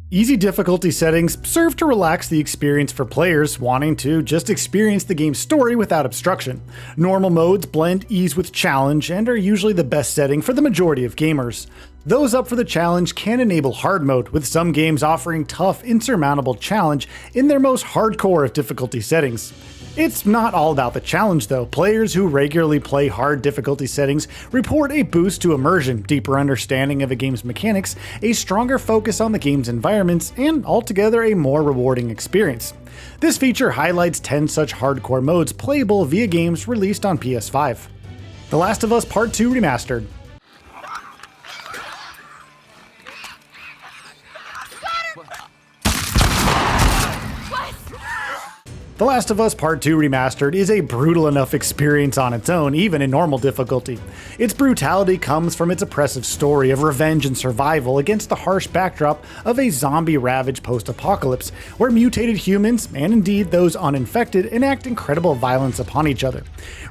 Easy difficulty settings serve to relax the experience for players wanting to just experience the game's story without obstruction. Normal modes blend ease with challenge and are usually the best setting for the majority of gamers. Those up for the challenge can enable hard mode, with some games offering tough, insurmountable challenge in their most hardcore of difficulty settings. It's not all about the challenge though. Players who regularly play hard difficulty settings report a boost to immersion, deeper understanding of a game's mechanics, a stronger focus on the game's environments, and altogether a more rewarding experience. This feature highlights 10 such hardcore modes playable via games released on PS5. The Last of Us Part 2 Remastered. The Last of Us Part 2 Remastered is a brutal enough experience on its own, even in normal difficulty. Its brutality comes from its oppressive story of revenge and survival against the harsh backdrop of a zombie-ravaged post-apocalypse, where mutated humans, and indeed those uninfected, enact incredible violence upon each other.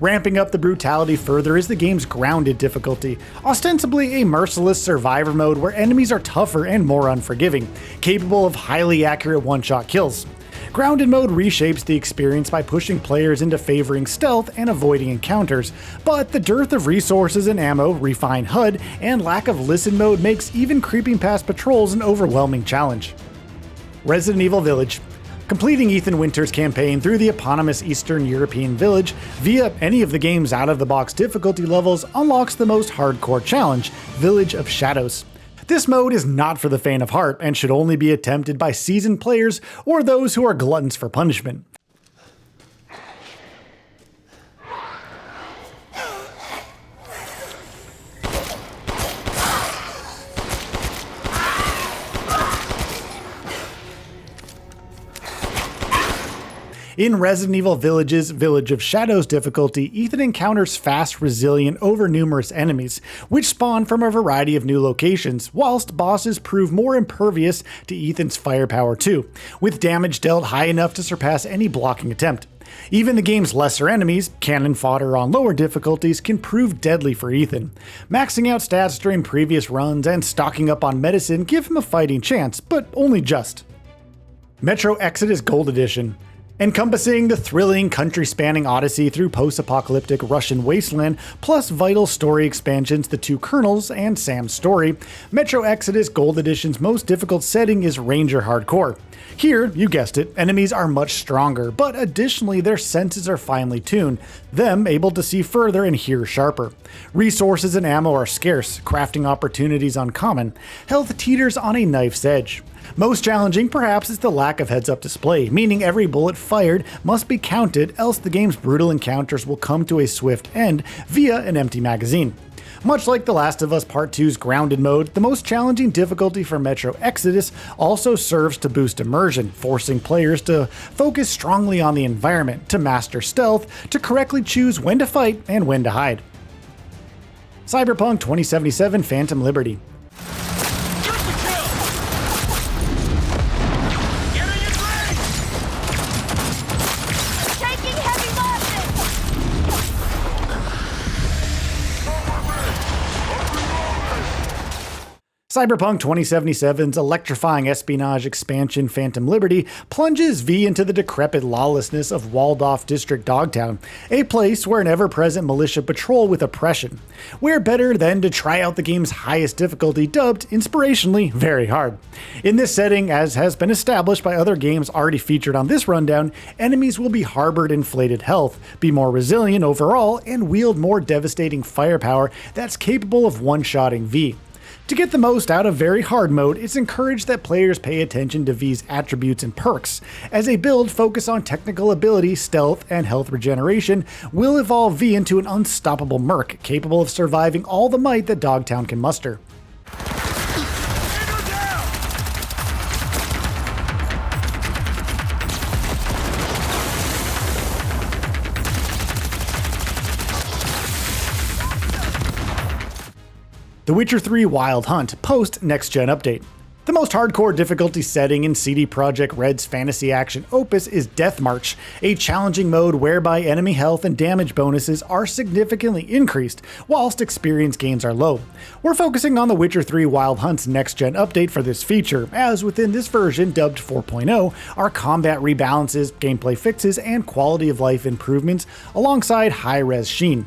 Ramping up the brutality further is the game's grounded difficulty, ostensibly a merciless survivor mode where enemies are tougher and more unforgiving, capable of highly accurate one-shot kills. Grounded mode reshapes the experience by pushing players into favoring stealth and avoiding encounters, but the dearth of resources and ammo, refined HUD, and lack of listen mode makes even creeping past patrols an overwhelming challenge. Resident Evil Village. Completing Ethan Winters' campaign through the eponymous Eastern European village via any of the game's out-of-the-box difficulty levels unlocks the most hardcore challenge, Village of Shadows. This mode is not for the faint of heart and should only be attempted by seasoned players or those who are gluttons for punishment. In Resident Evil Village's Village of Shadows difficulty, Ethan encounters fast, resilient, over-numerous enemies, which spawn from a variety of new locations, whilst bosses prove more impervious to Ethan's firepower too, with damage dealt high enough to surpass any blocking attempt. Even the game's lesser enemies, cannon fodder on lower difficulties, can prove deadly for Ethan. Maxing out stats during previous runs and stocking up on medicine give him a fighting chance, but only just. Metro Exodus Gold Edition. Encompassing the thrilling, country-spanning odyssey through post-apocalyptic Russian wasteland, plus vital story expansions The Two Colonels and Sam's Story, Metro Exodus Gold Edition's most difficult setting is Ranger Hardcore. Here, you guessed it, enemies are much stronger, but additionally their senses are finely tuned, them able to see further and hear sharper. Resources and ammo are scarce, crafting opportunities uncommon, health teeters on a knife's edge. Most challenging, perhaps, is the lack of heads-up display, meaning every bullet fired must be counted, else the game's brutal encounters will come to a swift end via an empty magazine. Much like The Last of Us Part 2's grounded mode, the most challenging difficulty for Metro Exodus also serves to boost immersion, forcing players to focus strongly on the environment, to master stealth, to correctly choose when to fight and when to hide. Cyberpunk 2077 Phantom Liberty. Cyberpunk 2077's electrifying espionage expansion Phantom Liberty plunges V into the decrepit lawlessness of walled-off District Dogtown, a place where an ever-present militia patrol with oppression. Where better than to try out the game's highest difficulty, dubbed, inspirationally, very hard. In this setting, as has been established by other games already featured on this rundown, enemies will be harbored inflated health, be more resilient overall, and wield more devastating firepower that's capable of one-shotting V. To get the most out of very hard mode, it's encouraged that players pay attention to V's attributes and perks, as a build focused on technical ability, stealth, and health regeneration will evolve V into an unstoppable merc capable of surviving all the might that Dogtown can muster. The Witcher 3 Wild Hunt post-next-gen update. The most hardcore difficulty setting in CD Projekt Red's fantasy action opus is Death March, a challenging mode whereby enemy health and damage bonuses are significantly increased, whilst experience gains are low. We're focusing on The Witcher 3 Wild Hunt's next-gen update for this feature, as within this version, dubbed 4.0, are combat rebalances, gameplay fixes, and quality of life improvements, alongside high-res sheen.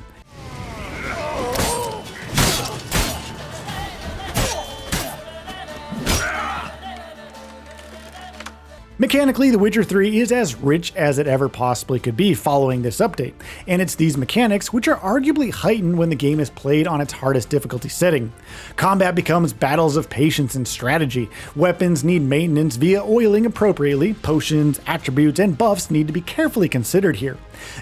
Mechanically, The Witcher 3 is as rich as it ever possibly could be following this update, and it's these mechanics which are arguably heightened when the game is played on its hardest difficulty setting. Combat becomes battles of patience and strategy, weapons need maintenance via oiling appropriately, potions, attributes, and buffs need to be carefully considered here.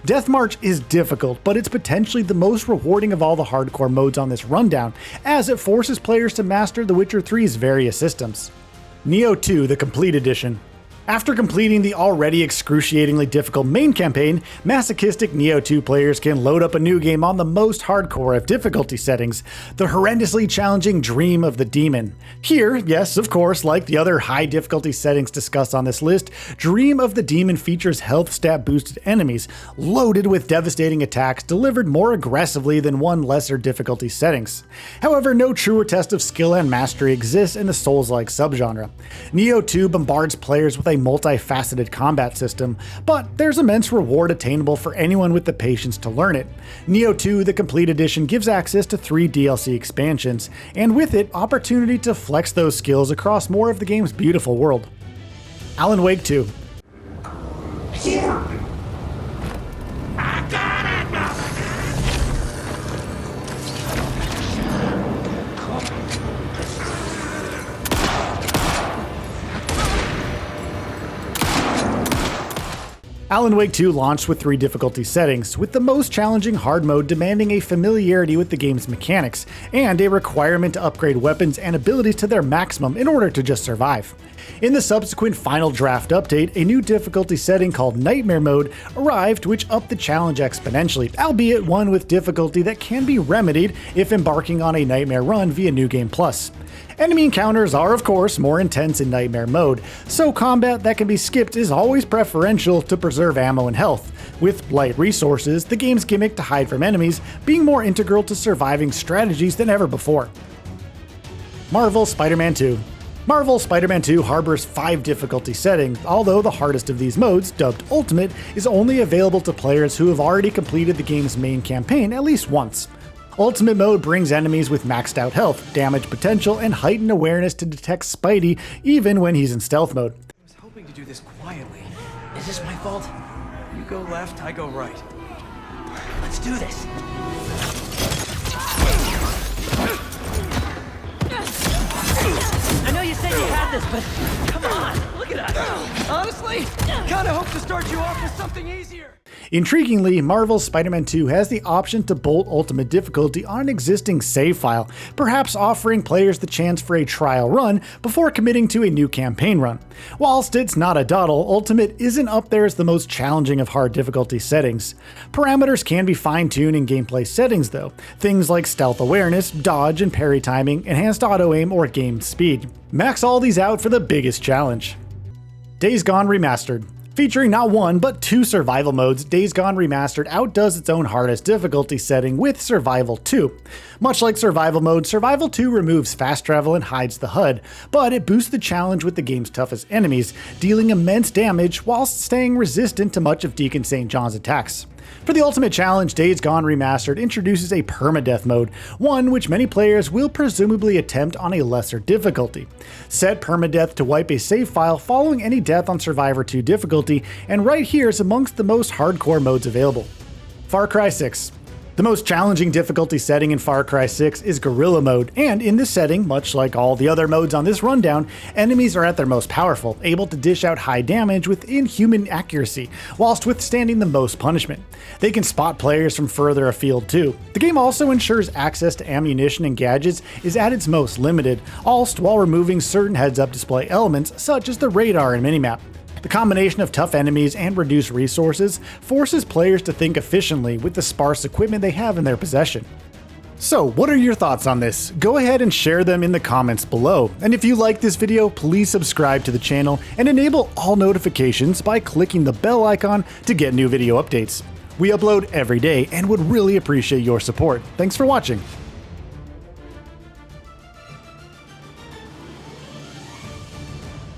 Death March is difficult, but it's potentially the most rewarding of all the hardcore modes on this rundown, as it forces players to master The Witcher 3's various systems. Nioh 2: The Complete Edition. After completing the already excruciatingly difficult main campaign, masochistic Nioh 2 players can load up a new game on the most hardcore of difficulty settings, the horrendously challenging Dream of the Demon. Here, yes, of course, like the other high difficulty settings discussed on this list, Dream of the Demon features health stat boosted enemies, loaded with devastating attacks delivered more aggressively than one lesser difficulty settings. However, no truer test of skill and mastery exists in the Souls-like subgenre. Nioh 2 bombards players with a multifaceted combat system, but there's immense reward attainable for anyone with the patience to learn it. Nioh 2: The Complete Edition gives access to 3 DLC expansions, and with it, opportunity to flex those skills across more of the game's beautiful world. Alan Wake 2. Alan Wake 2 launched with 3 difficulty settings, with the most challenging hard mode demanding a familiarity with the game's mechanics, and a requirement to upgrade weapons and abilities to their maximum in order to just survive. In the subsequent Final Draft update, a new difficulty setting called Nightmare Mode arrived, which upped the challenge exponentially, albeit one with difficulty that can be remedied if embarking on a Nightmare run via New Game Plus. Enemy encounters are, of course, more intense in Nightmare Mode, so combat that can be skipped is always preferential to preserve ammo and health, with light resources, the game's gimmick to hide from enemies, being more integral to surviving strategies than ever before. Marvel Spider-Man 2. Marvel Spider-Man 2 harbors 5 difficulty settings, although the hardest of these modes, dubbed Ultimate, is only available to players who have already completed the game's main campaign at least once. Ultimate Mode brings enemies with maxed out health, damage potential, and heightened awareness to detect Spidey even when he's in stealth mode. I was hoping to do this quietly. Is this my fault? You go left, I go right. Let's do this. I know you said you had this, but come on, look at us. Honestly, kinda hope to start you off with something easier. Intriguingly, Marvel's Spider-Man 2 has the option to bolt Ultimate difficulty on an existing save file, perhaps offering players the chance for a trial run before committing to a new campaign run. Whilst it's not a dawdle, Ultimate isn't up there as the most challenging of hard difficulty settings. Parameters can be fine-tuned in gameplay settings though, things like stealth awareness, dodge and parry timing, enhanced auto-aim, or gamed speed. Max all these out for the biggest challenge. Days Gone Remastered. Featuring not one, but 2 survival modes, Days Gone Remastered outdoes its own hardest difficulty setting with Survival 2. Much like Survival Mode, Survival 2 removes fast travel and hides the HUD, but it boosts the challenge with the game's toughest enemies, dealing immense damage whilst staying resistant to much of Deacon St. John's attacks. For the ultimate challenge, Days Gone Remastered introduces a permadeath mode, one which many players will presumably attempt on a lesser difficulty. Set permadeath to wipe a save file following any death on Survivor 2 difficulty, and right here is amongst the most hardcore modes available. Far Cry 6. The most challenging difficulty setting in Far Cry 6 is Guerrilla Mode, and in this setting, much like all the other modes on this rundown, enemies are at their most powerful, able to dish out high damage with inhuman accuracy, whilst withstanding the most punishment. They can spot players from further afield too. The game also ensures access to ammunition and gadgets is at its most limited, while removing certain heads-up display elements such as the radar and minimap. The combination of tough enemies and reduced resources forces players to think efficiently with the sparse equipment they have in their possession. So, what are your thoughts on this? Go ahead and share them in the comments below. And if you like this video, please subscribe to the channel and enable all notifications by clicking the bell icon to get new video updates. We upload every day and would really appreciate your support. Thanks for watching.